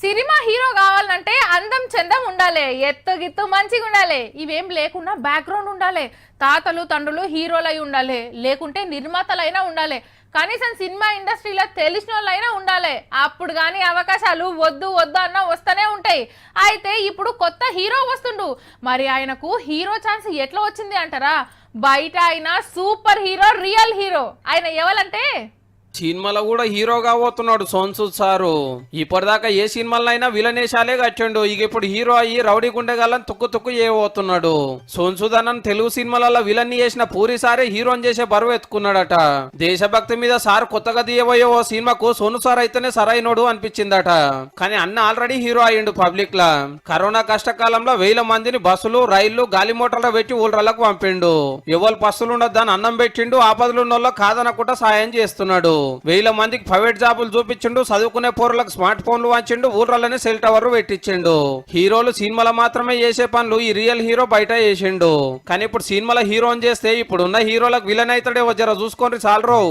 Cinema hero కావాలంటే అందం చందం ఉండాలి, ఎత్తు గిత్తు మంచిగా ఉండాలి. ఇవేం లేకుండా బ్యాక్గ్రౌండ్ ఉండాలి. తాతలు తండ్రులు హీరోలై ఉండాలి, లేకుంటే నిర్మాతలైనా ఉండాలి. కనీసం సినిమా ఇండస్ట్రీలో తెలిసిన వాళ్ళైనా ఉండాలి. అప్పుడు కానీ అవకాశాలు వద్దు వద్దు అన్న వస్తూనే ఉంటాయి. అయితే ఇప్పుడు కొత్త హీరో వస్తుండు. మరి ఆయనకు హీరో ఛాన్స్ ఎట్లా వచ్చింది అంటారా? బయట ఆయన సూపర్ హీరో, రియల్ హీరో. ఆయన ఎవరంటే సినిమాలో కూడా హీరోగా పోతున్నాడు సోన్సూద్ సారు. ఇప్పటిదాకా ఏ సినిమాలైనా విలనేశాలే కట్టిండు. ఇక ఇప్పుడు హీరో అయ్యి రౌడీ గుండెగాలని తుక్కు చేయబోతున్నాడు. సోన్సూద్ అన్న తెలుగు సినిమాలలో విలన్ చేసిన పూరి సారే హీరోని చేసే బరువు ఎత్తుకున్నాడట. దేశభక్తి మీద సార్ కొత్తగా తీయబోయే ఓ సినిమాకు సోను సార్ అయితేనే సరైనోడు అనిపించిందట. కానీ అన్న ఆల్రెడీ హీరో అయ్యిండు పబ్లిక్ లా. కరోనా కష్టకాలంలో 1000 మందిని బస్సులు రైళ్లు గాలి మోటార్లు పెట్టి ఊళ్ళకు పంపిండు. ఎవరు బస్సులు ఉండొద్దని అన్నం పెట్టిండు. ఆపదలున్నోళ్ళకి కాదనకుండా సాయం చేస్తున్నాడు. 1000 మందికి ప్రైవేట్ జాబులు చూపించిండు. చదువుకునే పోరులకు స్మార్ట్ ఫోన్లు వంచిండు. ఊర్లలోనే సెల్ టవర్ పెట్టించిండు. హీరోలు సినిమాలో మాత్రమే చేసే పనులు ఈ రియల్ హీరో బయట చేసిండు. కానీ ఇప్పుడు సినిమాలో హీరోని చేస్తే ఇప్పుడున్న హీరోలకు విలన్ అవుతాడే జర చూసుకోండి చాలరు.